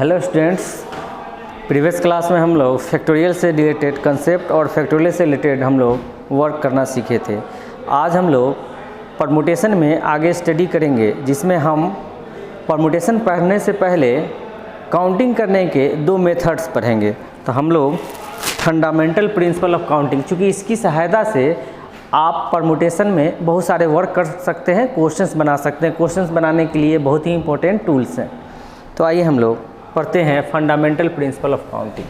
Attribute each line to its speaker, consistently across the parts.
Speaker 1: Hello students, previous class में हम लोग फैक्टोरियल से रिलेटेड कंसेप्ट और फैक्टोरियल से रिलेटेड हम लोग वर्क करना सीखे थे। आज हम लोग परमुटेशन में आगे स्टडी करेंगे, जिसमें हम परमुटेशन पढ़ने से पहले काउंटिंग करने के दो मेथड्स पढ़ेंगे। तो हम लोग फंडामेंटल प्रिंसिपल ऑफ काउंटिंग, चूँकि इसकी सहायता से आप परमुटेशन में बहुत सारे वर्क कर सकते हैं, क्वेश्चंस बना सकते हैं। क्वेश्चंस बनाने के लिए बहुत ही इंपॉर्टेंट टूल्स हैं। तो आइए हम लोग पढ़ते हैं fundamental principle of counting.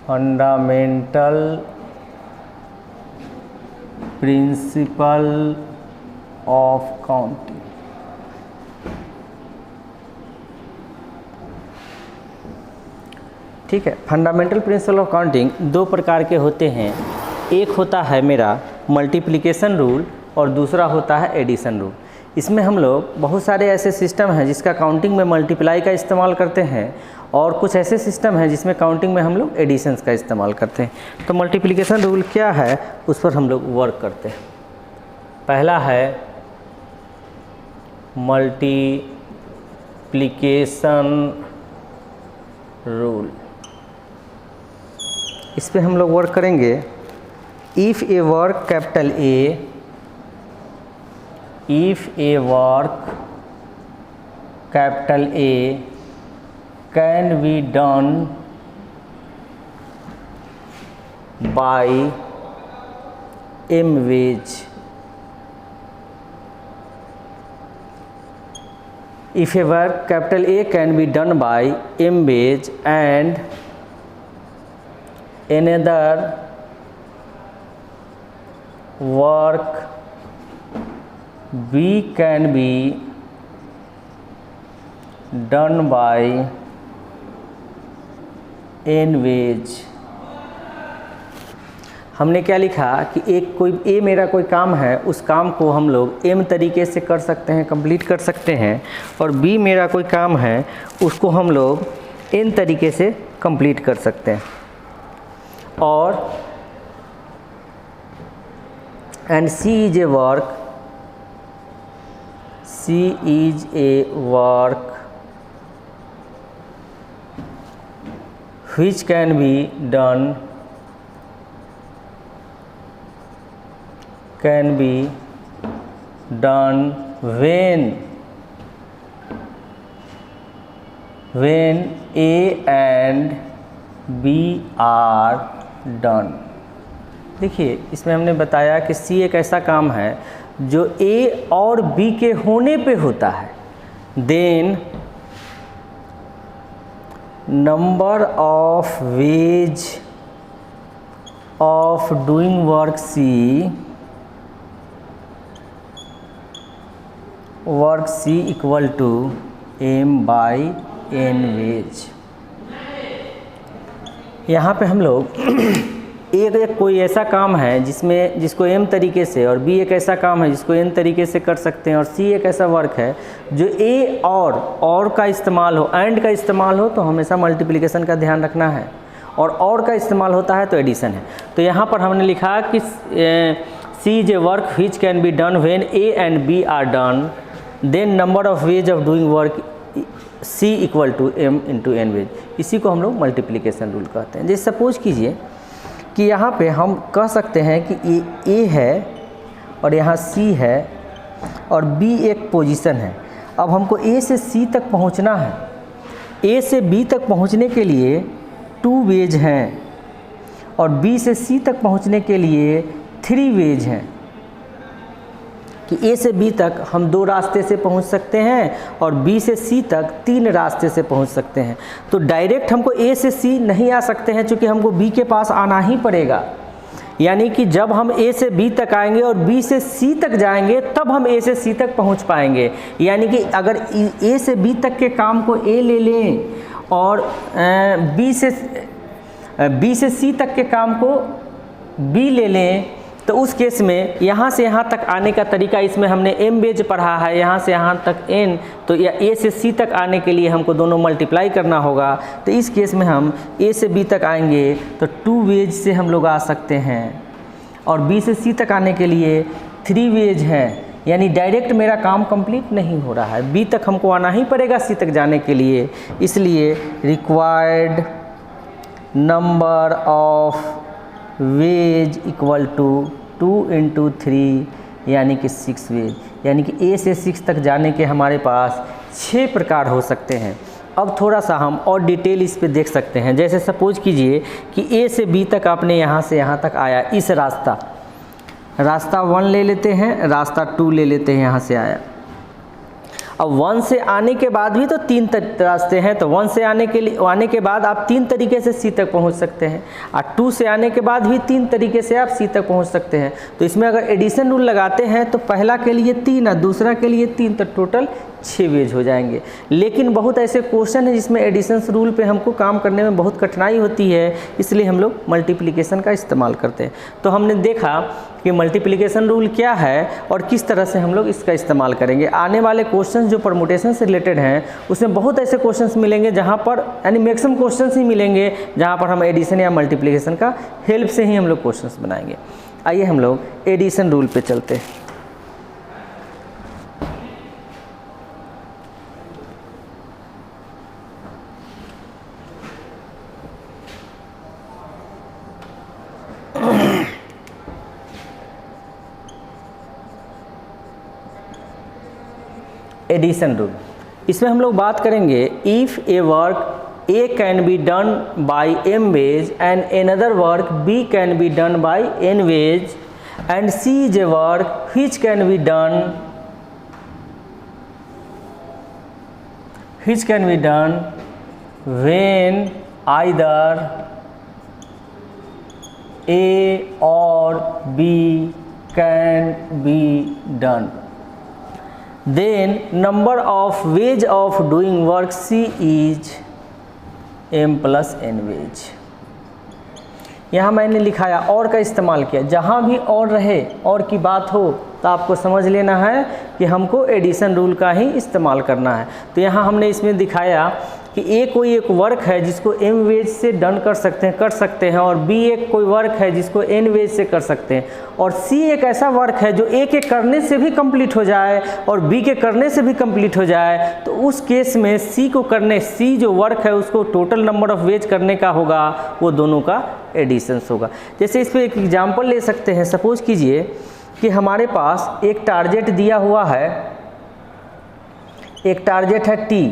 Speaker 1: Fundamental principle of counting. ठीक है, फंडामेंटल प्रिंसिपल ऑफ काउंटिंग दो प्रकार के होते हैं। एक होता है मेरा मल्टीप्लिकेशन रूल और दूसरा होता है एडिशन रूल। इसमें हम लोग बहुत सारे ऐसे सिस्टम हैं जिसका काउंटिंग में मल्टीप्लाई का इस्तेमाल करते हैं, और कुछ ऐसे सिस्टम हैं जिसमें काउंटिंग में हम लोग एडिशंस का इस्तेमाल करते हैं। तो मल्टीप्लिकेशन रूल क्या है, उस पर हम लोग वर्क करते हैं। पहला है मल्टीप्लिकेशन रूल। इस पर हम लोग वर्क करेंगे। If a work capital A, if a work capital A can be done by m wage, if a work capital A can be done by m wage and another work B can be done by n wage। हमने क्या लिखा कि ए मेरा कोई काम है, उस काम को हम लोग m तरीके से कर सकते हैं, कंप्लीट कर सकते हैं, और B मेरा कोई काम है, उसको हम लोग n तरीके से कंप्लीट कर सकते हैं। और and C is a work which can be done when A and B are done। देखिए, इसमें हमने बताया कि सी एक ऐसा काम है जो ए और बी के होने पे होता है। Then number of ways of doing work c equal to m by n ways. यहाँ पे हम लोग एक कोई ऐसा काम है जिसको m तरीके से, और b एक ऐसा काम है जिसको n तरीके से कर सकते हैं, और c एक ऐसा वर्क है जो a और का इस्तेमाल हो, एंड का इस्तेमाल हो तो हमेशा मल्टीप्लिकेशन का ध्यान रखना है, और का इस्तेमाल होता है तो एडिशन है। तो यहाँ पर हमने लिखा कि c is a work which can be done when a and b are done, then number of ways of doing work c equal to m into n ways. इसी को हम लोग मल्टीप्लिकेशन रूल कहते हैं। जैसे सपोज कीजिए कि यहाँ पे हम कह सकते हैं कि ए है और यहाँ सी है और बी एक पोजीशन है। अब हमको ए से सी तक पहुँचना है। ए से बी तक पहुँचने के लिए 2 वेज हैं, और बी से सी तक पहुँचने के लिए 3 वेज हैं। कि ए से बी तक हम 2 रास्ते से पहुंच सकते हैं, और बी से सी तक 3 रास्ते से पहुंच सकते हैं। तो डायरेक्ट हमको ए से सी नहीं आ सकते हैं, क्योंकि हमको बी के पास आना ही पड़ेगा। यानी कि जब हम ए से बी तक आएंगे और बी से सी तक जाएंगे, तब हम ए से सी तक पहुंच पाएंगे। यानी कि अगर ए से बी तक के काम को ए ले लें और बी से सी तक के काम को बी ले लें, तो उस केस में यहाँ से यहाँ तक आने का तरीका, इसमें हमने m वेज पढ़ा है, यहाँ से यहाँ तक n, तो या a से c तक आने के लिए हमको दोनों मल्टीप्लाई करना होगा। तो इस केस में हम a से b तक आएंगे तो 2 वेज से हम लोग आ सकते हैं, और बी से सी तक आने के लिए 3 वेज हैं, यानी डायरेक्ट मेरा काम कंप्लीट नहीं हो रहा है, बी तक हमको आना ही पड़ेगा सी तक जाने के लिए। इसलिए required number of ways equal to 2 × 3 यानी कि 6 वेज, यानी कि ए से 6 तक जाने के हमारे पास 6 प्रकार हो सकते हैं। अब थोड़ा सा हम और डिटेल इस पे देख सकते हैं। जैसे सपोज कीजिए कि ए से बी तक आपने यहाँ से यहाँ तक आया, इस रास्ता 1 ले लेते हैं, रास्ता 2 ले लेते हैं, यहाँ से आया। अब 1 से आने के बाद भी तो 3 रास्ते हैं, तो 1 से आने के बाद आप 3 तरीके से सी तक पहुंच सकते हैं, और 2 से आने के बाद भी 3 तरीके से आप सी तक पहुंच सकते हैं। तो इसमें अगर एडिशन रूल लगाते हैं तो पहला के लिए 3 और दूसरा के लिए 3, तो टोटल 6 वेज हो जाएंगे। लेकिन बहुत ऐसे क्वेश्चन हैं जिसमें एडिशंस रूल पे हमको काम करने में बहुत कठिनाई होती है, इसलिए हम लोग मल्टीप्लिकेशन का इस्तेमाल करते हैं। तो हमने देखा कि मल्टीप्लिकेशन रूल क्या है और किस तरह से हम लोग इसका इस्तेमाल करेंगे। आने वाले क्वेश्चंस जो परमुटेशन से रिलेटेड हैं उसमें बहुत ऐसे क्वेश्चंस मिलेंगे जहाँ पर, यानी मैक्सिमम क्वेश्चंस ही मिलेंगे जहाँ पर हम एडिशन या मल्टीप्लिकेशन का हेल्प से ही हम लोग क्वेश्चंस बनाएंगे। आइए हम लोग एडिशन रूल पे चलते हैं। एडिशन रूल, इसमें हम लोग बात करेंगे if a work a can be done by m ways and another work b can be done by n ways and c is a work which can be done when either a or b can be done, then number of ways of doing work C is m plus n ways. यहाँ मैंने लिखाया और का इस्तेमाल किया, जहाँ भी और रहे और की बात हो तो आपको समझ लेना है कि हमको एडिशन रूल का ही इस्तेमाल करना है। तो यहाँ हमने इसमें दिखाया कि ए कोई एक वर्क है जिसको m वेज से डन कर सकते हैं और b एक कोई वर्क है जिसको n वेज से कर सकते हैं, और c एक ऐसा वर्क है जो a के करने से भी कंप्लीट हो जाए और b के करने से भी कंप्लीट हो जाए। तो उस केस में c जो वर्क है उसको टोटल नंबर ऑफ वेज करने का होगा, वो दोनों का एडिशंस होगा। जैसे इस पर एक एग्जाम्पल ले सकते हैं। सपोज कीजिए कि हमारे पास एक टारगेट दिया हुआ है, एक टारगेट है t,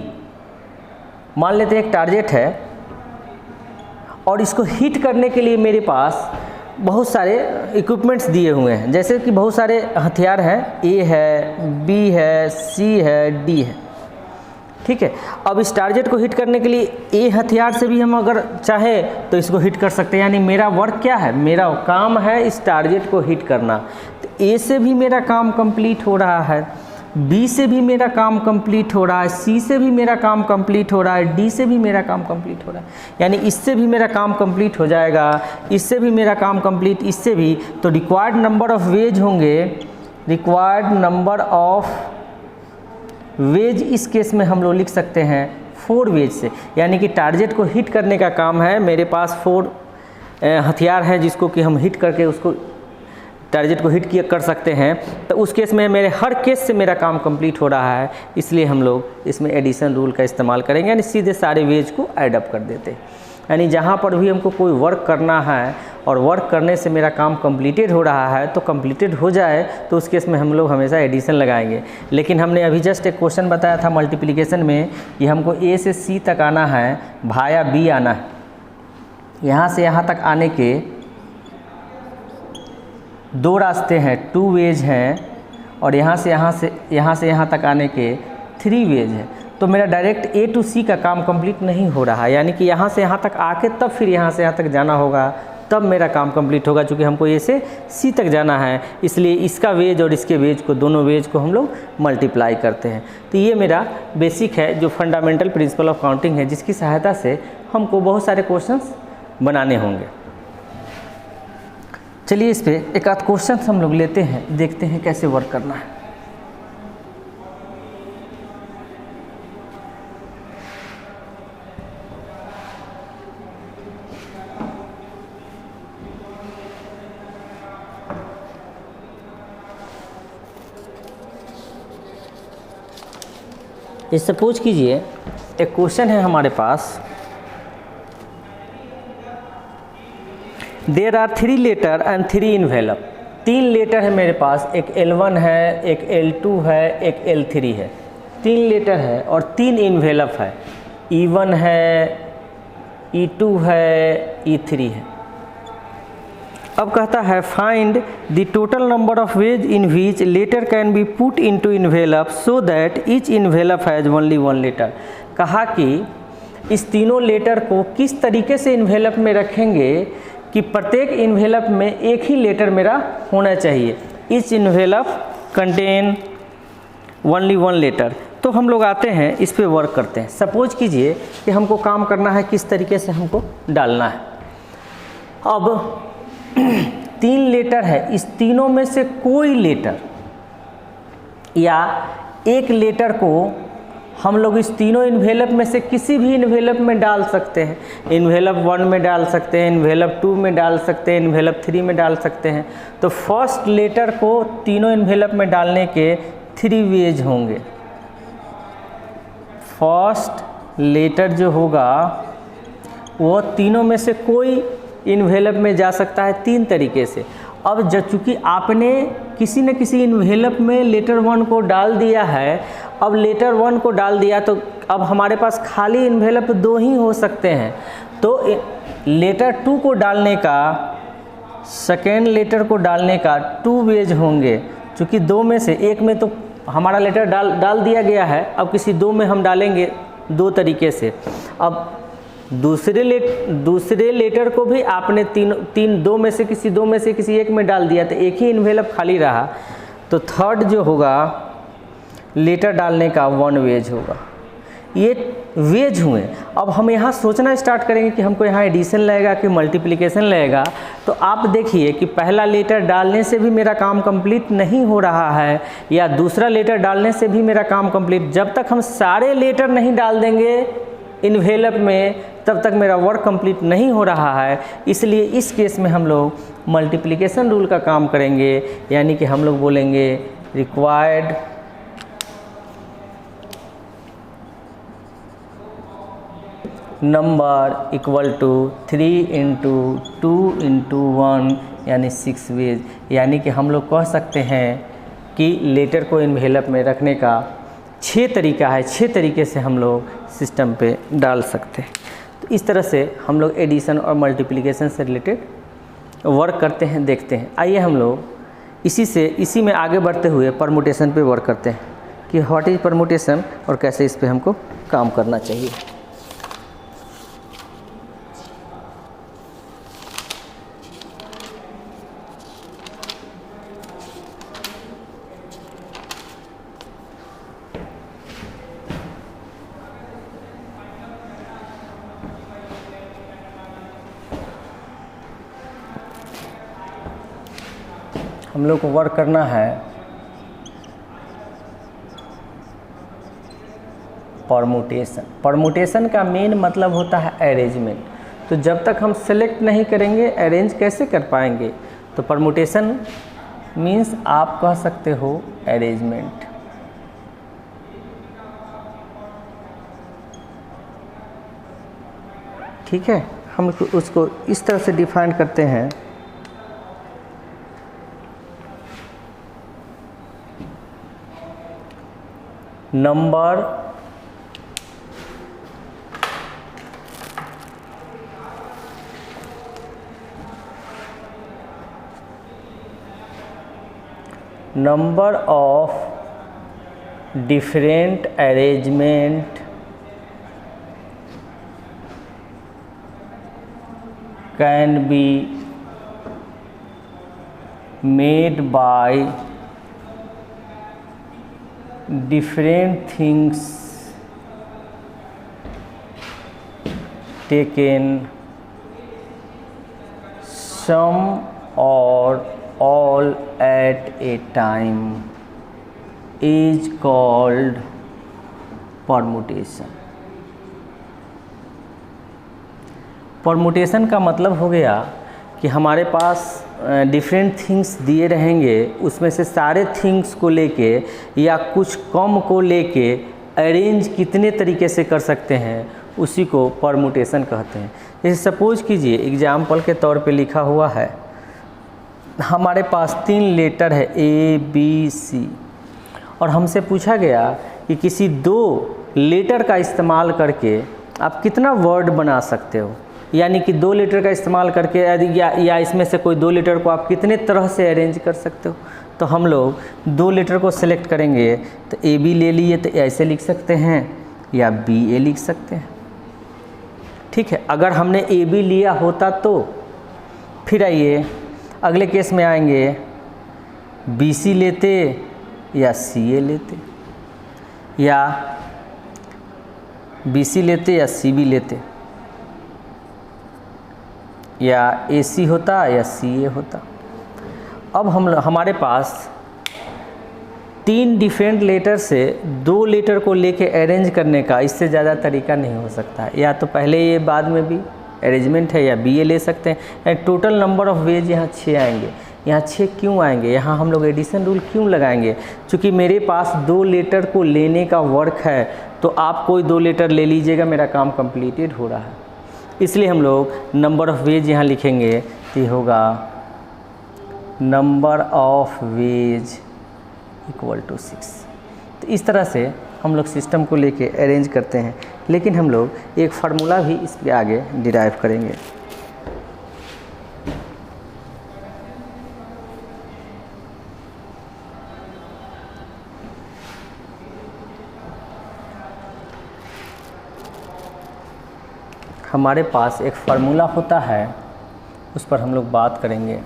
Speaker 1: मान लेते हैं एक टारगेट है और इसको हिट करने के लिए मेरे पास बहुत सारे इक्विपमेंट्स दिए हुए हैं। जैसे कि बहुत सारे हथियार हैं, ए है, बी है, सी है, डी है, ठीक है। अब इस टारगेट को हिट करने के लिए ए हथियार से भी हम अगर चाहे तो इसको हिट कर सकते हैं। यानी मेरा वर्क क्या है, मेरा काम है इस टारगेट को हिट करना। तो ए से भी मेरा काम कंप्लीट हो रहा है, बी से भी मेरा काम कंप्लीट हो रहा है, सी से भी मेरा काम कंप्लीट हो रहा है, डी से भी मेरा काम कंप्लीट हो रहा है। यानी इससे भी मेरा काम कंप्लीट हो जाएगा, इससे भी मेरा काम कंप्लीट, इससे भी। तो रिक्वायर्ड नंबर ऑफ वेज होंगे, रिक्वायर्ड नंबर ऑफ वेज इस केस में हम लोग लिख सकते हैं 4 वेज से। यानी कि टारगेट को हिट करने का काम है, मेरे पास 4 हथियार हैं जिसको कि हम हिट करके उसको टारगेट को हिट कर सकते हैं। तो उस केस में मेरे हर केस से मेरा काम कंप्लीट हो रहा है, इसलिए हम लोग इसमें एडिशन रूल का इस्तेमाल करेंगे। यानी सीधे सारे वेज को ऐड अप कर देते हैं। यानी जहाँ पर भी हमको कोई वर्क करना है और वर्क करने से मेरा काम कंप्लीटेड हो रहा है, तो कंप्लीटेड हो जाए तो उस केस में हम लोग हमेशा एडिशन लगाएंगे। लेकिन हमने अभी जस्ट एक क्वेश्चन बताया था मल्टीप्लिकेशन में कि हमको ए से सी तक आना है, भाया बी आना है। यहाँ से यहाँ तक आने के 2 रास्ते हैं, 2 वेज हैं, और यहाँ से यहाँ तक आने के 3 वेज है। तो मेरा डायरेक्ट ए टू सी का काम कंप्लीट नहीं हो रहा है। यानी कि यहाँ से यहाँ तक आके तब फिर यहाँ से यहाँ तक जाना होगा, तब मेरा काम कंप्लीट होगा। चूँकि हमको ए से सी तक जाना है, इसलिए इसका वेज और इसके वेज को, दोनों वेज को हम लोग मल्टीप्लाई करते हैं। तो ये मेरा बेसिक है जो फंडामेंटल प्रिंसिपल ऑफ काउंटिंग है, जिसकी सहायता से हमको बहुत सारे क्वेश्चंस बनाने होंगे। चलिए इस पे एक आध क्वेश्चन हम लोग लेते हैं, देखते हैं कैसे वर्क करना है। ये सपोज कीजिए एक क्वेश्चन है हमारे पास, there are 3 letter and 3 envelope. 3 letter है मेरे पास, एक L1 है, एक L2 है, एक L3 है। 3 लेटर है और 3 इन्वेलप है, E1 है, E2 है, E3 है। अब कहता है find the total number of ways in which letter can be put into envelope so that each envelope has only 1 letter. कहा कि इस तीनों लेटर को किस तरीके से इन्वेलप में रखेंगे कि प्रत्येक इन्वेलप में एक ही लेटर मेरा होना चाहिए। Each envelope contain only 1 letter. तो हम लोग आते हैं इस पे वर्क करते हैं। सपोज कीजिए कि हमको काम करना है, किस तरीके से हमको डालना है। अब 3 लेटर है, इस तीनों में से कोई लेटर या एक लेटर को हम लोग इस तीनों इन्वेलप में से किसी भी इन्वेलप में डाल सकते हैं। इन्वेलप 1 में डाल सकते हैं, इन्वेलप 2 में डाल सकते हैं, इन्वेलप 3 में डाल सकते हैं। तो फर्स्ट लेटर को तीनों इन्वेलप में डालने के 3 वेज होंगे। फर्स्ट लेटर जो होगा वो तीनों में से कोई इन्वेलप में जा सकता है 3 तरीके से। अब जब चूँकि आपने किसी न किसी इन्वेलप में लेटर 1 को डाल दिया है, अब लेटर 1 को डाल दिया तो अब हमारे पास खाली इन्वेलप 2 ही हो सकते हैं। तो लेटर 2 को डालने का, सेकेंड लेटर को डालने का 2 वेज होंगे। चूँकि 2 में से एक में तो हमारा लेटर डाल दिया गया है, अब किसी 2 में हम डालेंगे 2 तरीके से। अब दूसरे लेटर को भी आपने 2 में से किसी एक में डाल दिया तो एक ही इन्वेलप खाली रहा। तो थर्ड जो होगा लेटर डालने का 1 वेज होगा। ये वेज हुए। अब हम यहाँ सोचना स्टार्ट करेंगे कि हमको यहाँ एडिशन लगेगा कि मल्टीप्लिकेशन लगेगा। तो आप देखिए कि पहला लेटर डालने से भी मेरा काम कंप्लीट नहीं हो रहा है, या दूसरा लेटर डालने से भी मेरा काम कंप्लीट, जब तक हम सारे लेटर नहीं डाल देंगे इन्वेलप में तब तक मेरा वर्क कंप्लीट नहीं हो रहा है। इसलिए इस केस में हम लोग मल्टीप्लिकेशन रूल का काम करेंगे, यानी कि हम लोग बोलेंगे रिक्वायर्ड नंबर इक्वल टू 3 × 2 × 1 यानी 6 वेज। यानी कि हम लोग कह सकते हैं कि लेटर को इन्वेलप में रखने का 6 तरीका है, 6 तरीके से हम लोग सिस्टम पे डाल सकते हैं। तो इस तरह से हम लोग एडिशन और मल्टीप्लिकेशन से रिलेटेड वर्क करते हैं, देखते हैं। आइए हम लोग इसी में आगे बढ़ते हुए परमुटेशन पे वर्क करते हैं कि व्हाट इज़ परमुटेशन और कैसे इस पे हमको काम करना चाहिए। हम लोग को वर्क करना है परमुटेशन। परमुटेशन का मेन मतलब होता है अरेंजमेंट। तो जब तक हम सेलेक्ट नहीं करेंगे अरेंज कैसे कर पाएंगे। तो परमुटेशन मीन्स आप कह सकते हो अरेंजमेंट। ठीक है, हम उसको इस तरह से डिफाइन करते हैं। Number of different arrangement can be made by different things taken some or all at a time is called permutation। Permutation का मतलब हो गया कि हमारे पास डिफरेंट थिंग्स दिए रहेंगे, उसमें से सारे थिंग्स को लेके या कुछ कम को लेके अरेंज कितने तरीके से कर सकते हैं उसी को परमुटेशन कहते हैं। जैसे सपोज कीजिए एग्जाम्पल के तौर पे लिखा हुआ है, हमारे पास 3 लेटर है A B C और हमसे पूछा गया कि किसी 2 लेटर का इस्तेमाल करके आप कितना वर्ड बना सकते हो, यानी कि 2 लेटर का इस्तेमाल करके या इसमें से कोई 2 लेटर को आप कितने तरह से अरेंज कर सकते हो। तो हम लोग 2 लेटर को सेलेक्ट करेंगे, तो A B ले लिए तो ऐसे लिख सकते हैं या B A लिख सकते हैं। ठीक है, अगर हमने A B लिया होता तो फिर आइए अगले केस में आएंगे, B C लेते या C A लेते, या B C लेते या C B लेते, या A C होता या C A होता। अब हमारे पास 3 डिफरेंट लेटर से 2 लेटर को लेके अरेंज करने का इससे ज़्यादा तरीका नहीं हो सकता है। या तो पहले ये बाद में भी अरेंजमेंट है, या B A ले सकते हैं। टोटल नंबर ऑफ़ वेज यहाँ 6 आएंगे। यहाँ 6 क्यों आएंगे, यहाँ हम लोग एडिशन रूल क्यों लगाएंगे? क्योंकि मेरे पास 2 लेटर को लेने का वर्क है, तो आप कोई 2 लेटर ले लीजिएगा, मेरा काम कंप्लीटेड हो रहा है। इसलिए हम लोग नंबर ऑफ़ वेज यहाँ लिखेंगे तो ये होगा number of ways equal to 6। तो इस तरह से हम लोग सिस्टम को लेके अरेंज करते हैं, लेकिन हम लोग एक फार्मूला भी इस पे आगे डिराइव करेंगे। हमारे पास एक फार्मूला होता है, उस पर हम लोग बात करेंगे।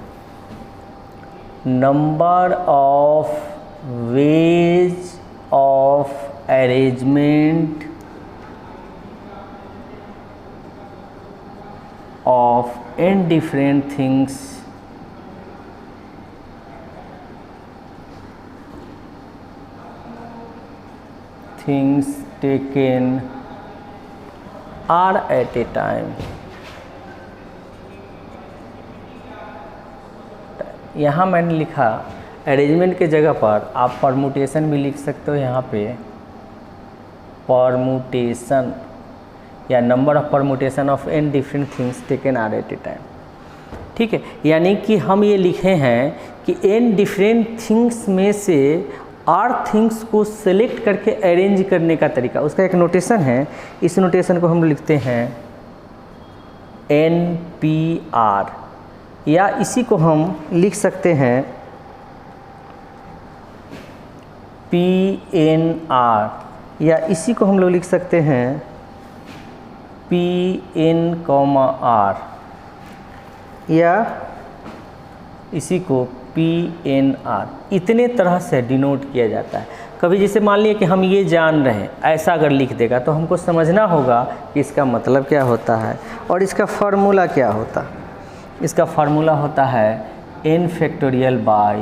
Speaker 1: Number of ways of arrangement of n different things taken are at a time। यहाँ मैंने लिखा अरेंजमेंट के जगह पर आप परमुटेशन भी लिख सकते हो। यहाँ पे परमुटेशन या number of permutation of n different things taken r at a time. ठीक है, यानी कि हम ये लिखे हैं कि n डिफरेंट थिंग्स में से आर थिंग्स को सेलेक्ट करके अरेंज करने का तरीका, उसका एक नोटेशन है। इस नोटेशन को हम लिखते हैं NPR, या इसी को हम लिख सकते हैं PNR, या इसी को हम लोग लिख सकते हैं PN, या इसी को PNR। इतने तरह से डिनोट किया जाता है। कभी जैसे मान लिया कि हम ये जान रहे हैं, ऐसा अगर लिख देगा तो हमको समझना होगा कि इसका मतलब क्या होता है और इसका फार्मूला क्या होता है। इसका फार्मूला होता है n factorial by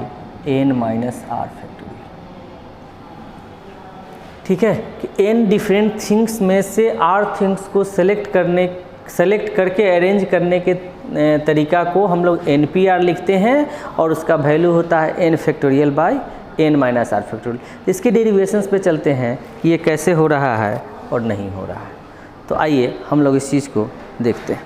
Speaker 1: n minus r factorial. ठीक है, कि n डिफरेंट थिंग्स में से r थिंग्स को सेलेक्ट करके अरेंज करने के तरीका को हम लोग NPR लिखते हैं, और उसका वैल्यू होता है n factorial by n minus r factorial. इसके डेरिवेशंस पे चलते हैं कि ये कैसे हो रहा है और नहीं हो रहा है। तो आइए हम लोग इस चीज़ को देखते हैं।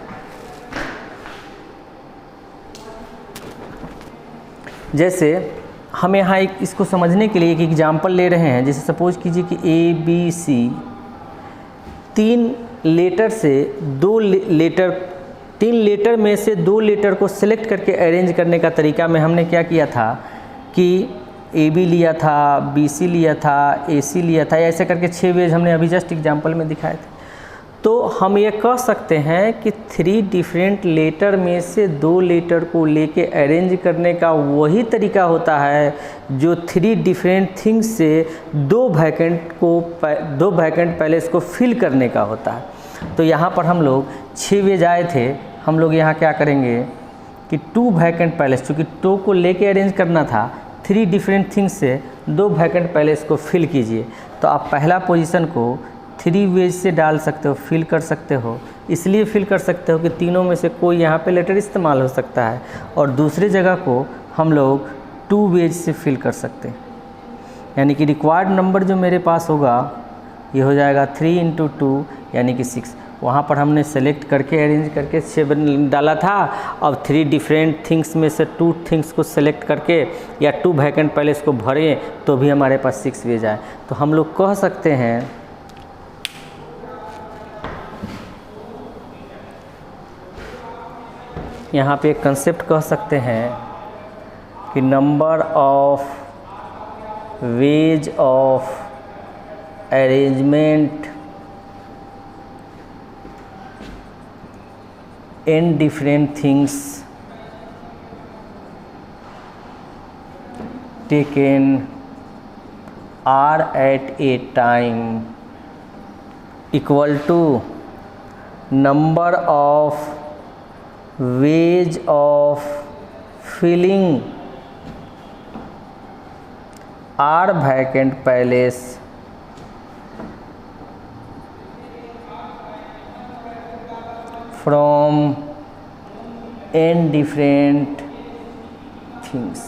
Speaker 1: जैसे हम यहाँ एक इसको समझने के लिए एक एग्जाम्पल ले रहे हैं। जैसे सपोज कीजिए कि ABC 3 लेटर से 3 लेटर में से 2 लेटर को सिलेक्ट करके अरेंज करने का तरीका में हमने क्या किया था कि AB लिया था, BC लिया था, AC लिया था, ऐसे करके 6 वेज हमने अभी जस्ट एग्जाम्पल में दिखाए थे। तो हम ये कह सकते हैं कि 3 डिफरेंट लेटर में से 2 लेटर को लेके अरेंज करने का वही तरीका होता है जो 3 डिफरेंट थिंग्स से 2 वैकेंट पैलेस को फिल करने का होता है। तो यहाँ पर हम लोग 6 वेज आए थे, हम लोग यहाँ क्या करेंगे कि 2 वैकेंट पैलेस, चूँकि 2 को लेके अरेंज करना था, 3 डिफरेंट थिंग्स से 2 वैकेंट पैलेस को फिल कीजिए। तो आप पहला पोजीशन को 3 वेज से डाल सकते हो, फिल कर सकते हो। इसलिए फिल कर सकते हो कि तीनों में से कोई यहाँ पे लेटर इस्तेमाल हो सकता है, और दूसरी जगह को हम लोग 2 वेज से फिल कर सकते हैं। यानी कि रिक्वायर्ड नंबर जो मेरे पास होगा ये हो जाएगा 3 × 2 यानी कि 6। वहाँ पर हमने सेलेक्ट करके अरेंज करके 7 डाला था। अब 3 डिफरेंट थिंग्स में से 2 थिंग्स को सेलेक्ट करके या 2 वैकेंट पैलेस को भरें तो भी हमारे पास 6 वेज आए। तो हम लोग कह सकते हैं यहाँ पे एक कंसेप्ट कह सकते हैं कि number of ways of arrangement in different things taken are at a time equal to number of ways of filling our vacant palace from n different things।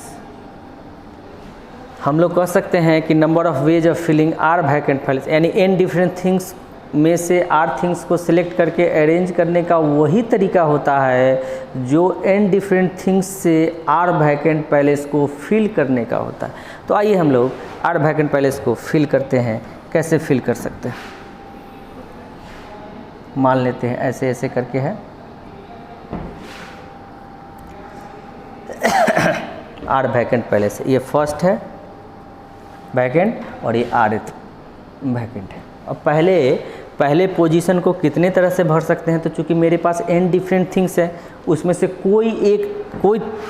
Speaker 1: हम लोग कह सकते हैं कि number of ways of filling r vacant places, यानी n different things में से r things को सिलेक्ट करके अरेंज करने का वही तरीका होता है जो n डिफरेंट थिंग्स से आर वैकेंट पैलेस को फिल करने का होता है। तो आइए हम लोग आर वैकेंट पैलेस को फिल करते हैं। कैसे फिल कर सकते हैं, मान लेते हैं ऐसे ऐसे करके है आर वैकेंट पैलेस। ये फर्स्ट है वैकेंट और ये आरथ वैकेंट है। अब पहले पोजीशन को कितने तरह से भर सकते हैं, तो चूंकि मेरे पास n डिफरेंट थिंग्स है उसमें से कोई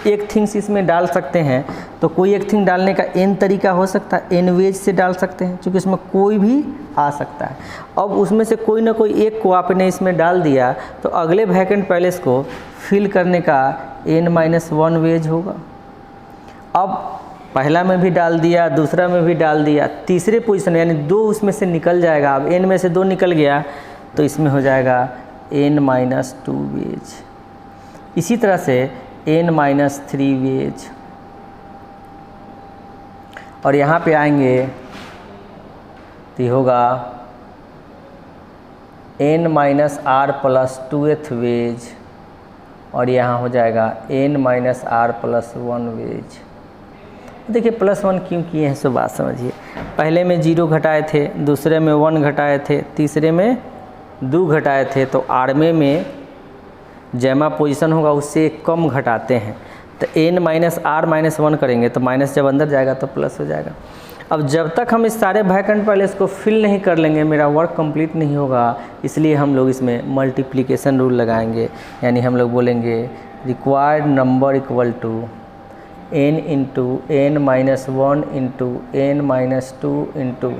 Speaker 1: एक थिंग्स इसमें डाल सकते हैं। तो कोई एक थिंग डालने का n तरीका हो सकता है, n वेज से डाल सकते हैं क्योंकि इसमें कोई भी आ सकता है। अब उसमें से कोई ना कोई एक को आपने इसमें डाल दिया तो अगले वैकेंट पैलेस को फिल करने का n-1 वेज होगा। अब पहला में भी डाल दिया, दूसरा में भी डाल दिया, तीसरे पोजीशन यानी 2 उसमें से निकल जाएगा। अब n में से 2 निकल गया तो इसमें हो जाएगा n-2 वेज। इसी तरह से n-3 वेज। और यहाँ पे आएंगे तो ये होगा n-r+2th वेज और यहाँ हो जाएगा n-r+1 वेज। देखिए +1 क्यों किए हैं सो बात समझिए। पहले में 0 घटाए थे, दूसरे में 1 घटाए थे, तीसरे में 2 घटाए थे। तो आरमे में जैमा पोजीशन होगा उससे कम घटाते हैं तो n-r-1 करेंगे तो माइनस जब अंदर जाएगा तो प्लस हो जाएगा। अब जब तक हम इस सारे वैकेंट पैलेस को फिल नहीं कर लेंगे मेरा वर्क कंप्लीट नहीं होगा। इसलिए हम लोग इसमें मल्टीप्लिकेशन रूल लगाएंगे, यानी हम लोग बोलेंगे required number equal to n into n-1 into n-2 into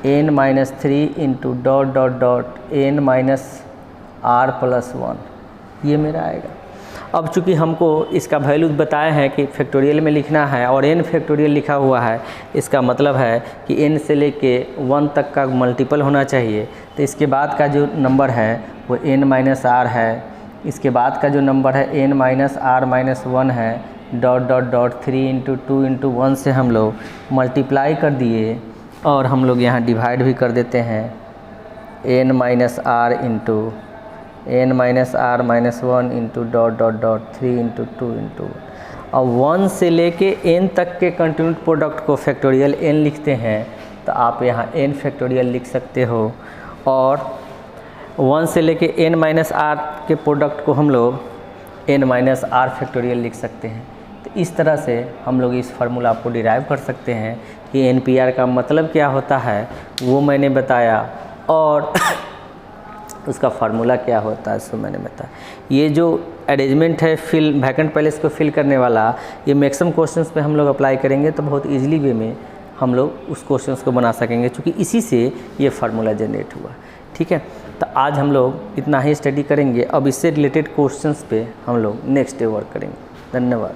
Speaker 1: n-3 into n-r+1, ये मेरा आएगा। अब चूंकि हमको इसका वैल्यू बताया है कि फैक्टोरियल में लिखना है और n फैक्टोरियल लिखा हुआ है, इसका मतलब है कि n से लेके 1 तक का मल्टीपल होना चाहिए। तो इसके बाद का जो नंबर है वो n-r है, इसके बाद का जो नंबर है n-r-1 है, ... 3 इंटू 2 इंटू 1 से हम लोग मल्टीप्लाई कर दिए और हम लोग यहाँ डिवाइड भी कर देते हैं n-r into n-r-1 into ... 3 into 2 into. और 1 से लेके n तक के कंटिन्यूट प्रोडक्ट को फैक्टोरियल n लिखते हैं तो आप यहाँ n फैक्टोरियल लिख सकते हो। और 1 से लेके n-r के प्रोडक्ट को हम लोग n-r फैक्टोरियल लिख सकते हैं। तो इस तरह से हम लोग इस फार्मूला को डिराइव कर सकते हैं कि NPR का मतलब क्या होता है वो मैंने बताया और उसका फार्मूला क्या होता है सो मैंने बताया। ये जो अरेंजमेंट है फिल वैकेंट पैलेस को फिल करने वाला, ये मैक्सिमम क्वेश्चंस पे हम लोग अप्लाई करेंगे तो बहुत इजीली वे में हम लोग उस क्वेश्चंस को बना सकेंगे क्योंकि इसी से ये फार्मूला जनरेट हुआ। ठीक है, तो आज हम लोग इतना ही स्टडी करेंगे। अब इससे रिलेटेड क्वेश्चंस पे हम लोग नेक्स्ट डे वर्क करेंगे। धन्यवाद।